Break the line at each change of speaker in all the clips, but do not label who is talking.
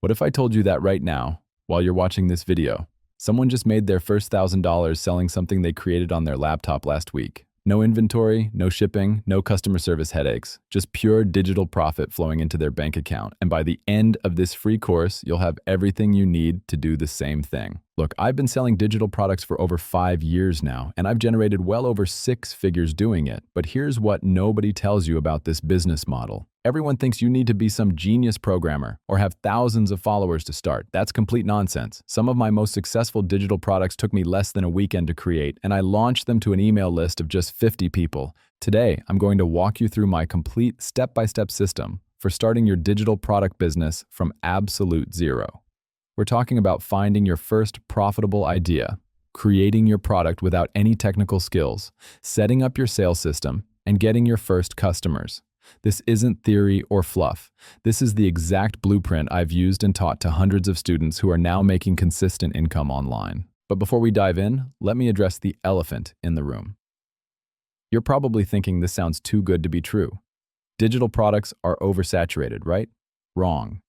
What if I told you that right now, while you're watching this video, someone just made their first $1,000 selling something they created on their laptop last week? No inventory, no shipping, no customer service headaches, just pure digital profit flowing into their bank account. And by the end of this free course, you'll have everything you need to do the same thing. Look, I've been selling digital products for over 5 years now, and I've generated well over 6 figures doing it. But here's what nobody tells you about this business model. Everyone thinks you need to be some genius programmer or have thousands of followers to start. That's complete nonsense. Some of my most successful digital products took me less than a weekend to create, and I launched them to an email list of just 50 people. Today, I'm going to walk you through my complete step-by-step system for starting your digital product business from absolute zero. We're talking about finding your first profitable idea, creating your product without any technical skills, setting up your sales system, and getting your first customers. This isn't theory or fluff. This is the exact blueprint I've used and taught to hundreds of students who are now making consistent income online. But before we dive in, let me address the elephant in the room. You're probably thinking this sounds too good to be true. Digital products are oversaturated, right? Wrong.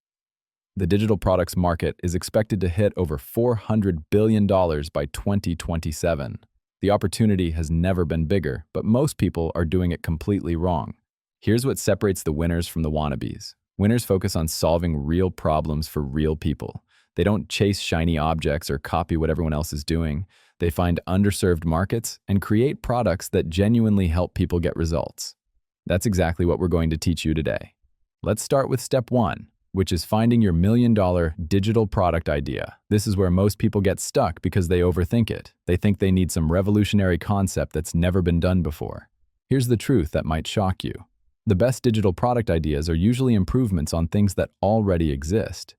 The digital products market is expected to hit over $400 billion by 2027. The opportunity has never been bigger, but most people are doing it completely wrong. Here's what separates the winners from the wannabes. Winners focus on solving real problems for real people. They don't chase shiny objects or copy what everyone else is doing. They find underserved markets and create products that genuinely help people get results. That's exactly what we're going to teach you today. Let's start with step 1, which is finding your $1 million digital product idea. This is where most people get stuck because they overthink it. They think they need some revolutionary concept that's never been done before. Here's the truth that might shock you. The best digital product ideas are usually improvements on things that already exist.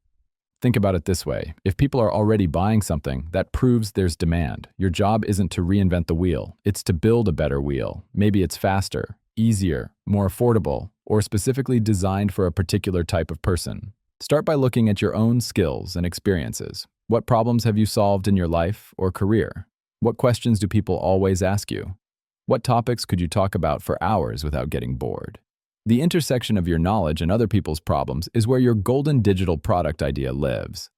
Think about it this way. If people are already buying something, that proves there's demand. Your job isn't to reinvent the wheel. It's to build a better wheel. Maybe it's faster, easier, more affordable, or specifically designed for a particular type of person. Start by looking at your own skills and experiences. What problems have you solved in your life or career? What questions do people always ask you? What topics could you talk about for hours without getting bored? The intersection of your knowledge and other people's problems is where your golden digital product idea lives.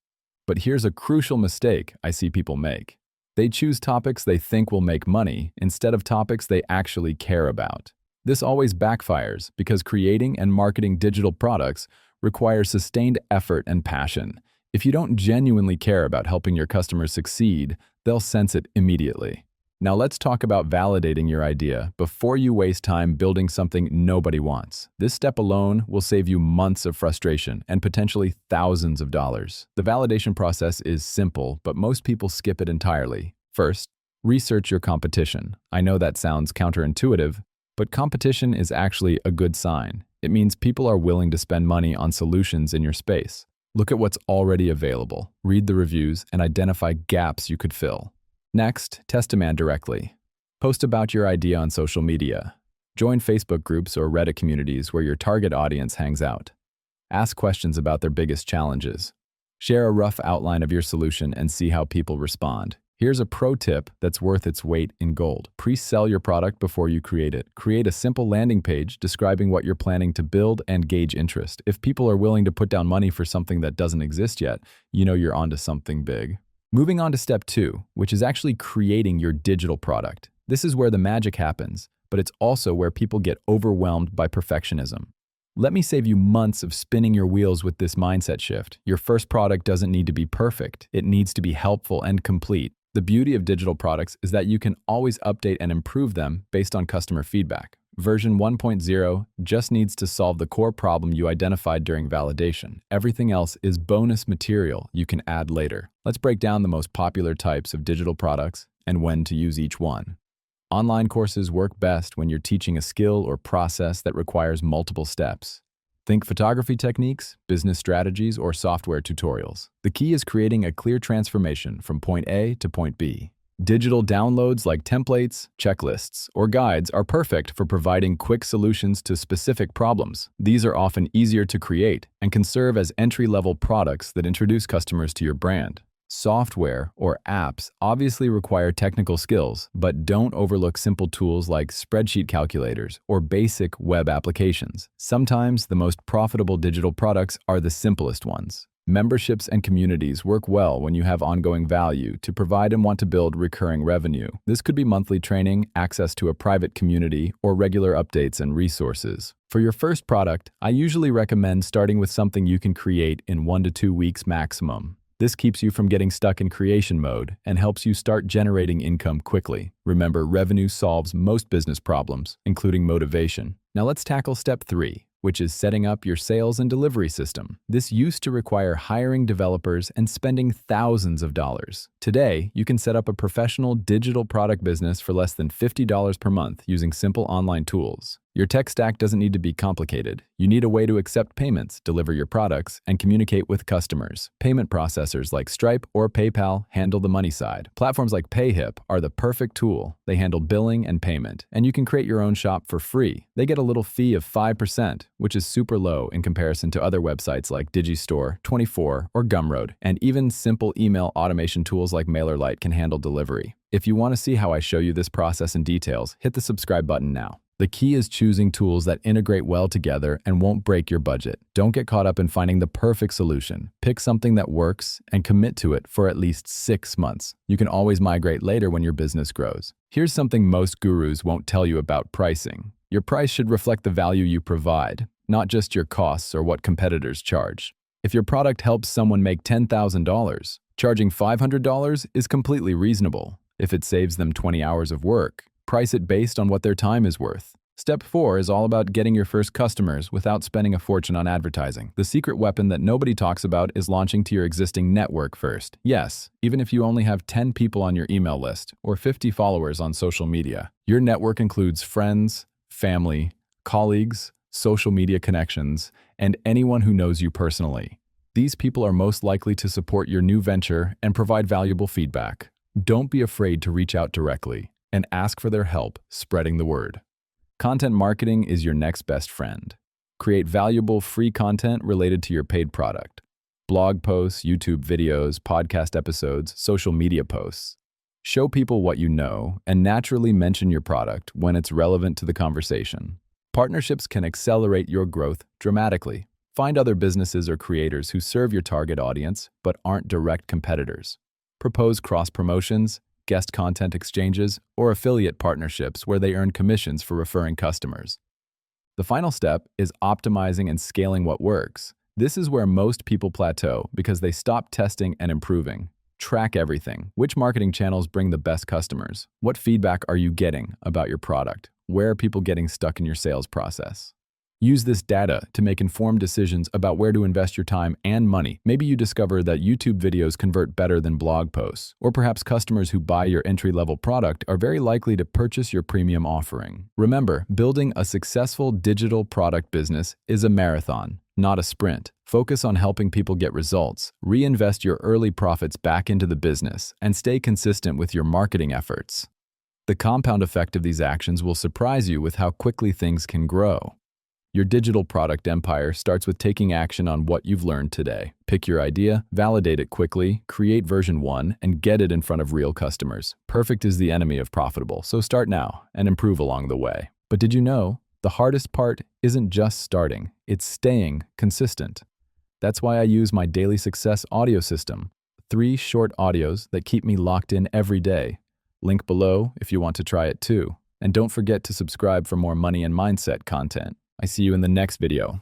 But here's a crucial mistake I see people make. They choose topics they think will make money instead of topics they actually care about. This always backfires because creating and marketing digital products requires sustained effort and passion. If you don't genuinely care about helping your customers succeed, they'll sense it immediately. Now let's talk about validating your idea before you waste time building something nobody wants. This step alone will save you months of frustration and potentially thousands of dollars. The validation process is simple, but most people skip it entirely. First, research your competition. I know that sounds counterintuitive, but competition is actually a good sign. It means people are willing to spend money on solutions in your space. Look at what's already available, read the reviews, and identify gaps you could fill. Next, test demand directly. Post about your idea on social media. Join Facebook groups or Reddit communities where your target audience hangs out. Ask questions about their biggest challenges. Share a rough outline of your solution and see how people respond. Here's a pro tip that's worth its weight in gold. Pre-sell your product before you create it. Create a simple landing page describing what you're planning to build and gauge interest. If people are willing to put down money for something that doesn't exist yet, you know you're onto something big. Moving on to step 2, which is actually creating your digital product. This is where the magic happens, but it's also where people get overwhelmed by perfectionism. Let me save you months of spinning your wheels with this mindset shift. Your first product doesn't need to be perfect. It needs to be helpful and complete. The beauty of digital products is that you can always update and improve them based on customer feedback. Version 1.0 just needs to solve the core problem you identified during validation. Everything else is bonus material you can add later. Let's break down the most popular types of digital products and when to use each one. Online courses work best when you're teaching a skill or process that requires multiple steps. Think photography techniques, business strategies, or software tutorials. The key is creating a clear transformation from point A to point B. Digital downloads like templates, checklists, or guides are perfect for providing quick solutions to specific problems. These are often easier to create and can serve as entry-level products that introduce customers to your brand. Software or apps obviously require technical skills, but don't overlook simple tools like spreadsheet calculators or basic web applications. Sometimes the most profitable digital products are the simplest ones. Memberships and communities work well when you have ongoing value to provide and want to build recurring revenue. This could be monthly training, access to a private community, or regular updates and resources. For your first product, I usually recommend starting with something you can create in 1 to 2 weeks maximum. This keeps you from getting stuck in creation mode and helps you start generating income quickly. Remember, revenue solves most business problems, including motivation. Now let's tackle step 3, which is setting up your sales and delivery system. This used to require hiring developers and spending thousands of dollars. Today, you can set up a professional digital product business for less than $50 per month using simple online tools. Your tech stack doesn't need to be complicated. You need a way to accept payments, deliver your products, and communicate with customers. Payment processors like Stripe or PayPal handle the money side. Platforms like PayHip are the perfect tool. They handle billing and payment, and you can create your own shop for free. They get a little fee of 5%, which is super low in comparison to other websites like Digistore, 24, or Gumroad, and even simple email automation tools like MailerLite can handle delivery. If you want to see how I show you this process in details, hit the subscribe button now. The key is choosing tools that integrate well together and won't break your budget. Don't get caught up in finding the perfect solution. Pick something that works and commit to it for at least 6 months. You can always migrate later when your business grows. Here's something most gurus won't tell you about pricing. Your price should reflect the value you provide, not just your costs or what competitors charge. If your product helps someone make $10,000, charging $500 is completely reasonable. If it saves them 20 hours of work, price it based on what their time is worth. Step 4 is all about getting your first customers without spending a fortune on advertising. The secret weapon that nobody talks about is launching to your existing network first. Yes, even if you only have 10 people on your email list or 50 followers on social media. Your network includes friends, family, colleagues, social media connections, and anyone who knows you personally. These people are most likely to support your new venture and provide valuable feedback. Don't be afraid to reach out directly and ask for their help spreading the word. Content marketing is your next best friend. Create valuable free content related to your paid product. Blog posts, YouTube videos, podcast episodes, social media posts. Show people what you know and naturally mention your product when it's relevant to the conversation. Partnerships can accelerate your growth dramatically. Find other businesses or creators who serve your target audience but aren't direct competitors. Propose cross-promotions, guest content exchanges, or affiliate partnerships where they earn commissions for referring customers. The final step is optimizing and scaling what works. This is where most people plateau because they stop testing and improving. Track everything. Which marketing channels bring the best customers? What feedback are you getting about your product? Where are people getting stuck in your sales process? Use this data to make informed decisions about where to invest your time and money. Maybe you discover that YouTube videos convert better than blog posts, or perhaps customers who buy your entry-level product are very likely to purchase your premium offering. Remember, building a successful digital product business is a marathon, not a sprint. Focus on helping people get results, reinvest your early profits back into the business, and stay consistent with your marketing efforts. The compound effect of these actions will surprise you with how quickly things can grow. Your digital product empire starts with taking action on what you've learned today. Pick your idea, validate it quickly, create version 1, and get it in front of real customers. Perfect is the enemy of profitable, so start now and improve along the way. But did you know, the hardest part isn't just starting, it's staying consistent. That's why I use my Daily Success audio system. 3 short audios that keep me locked in every day. Link below if you want to try it too. And don't forget to subscribe for more money and mindset content. I see you in the next video.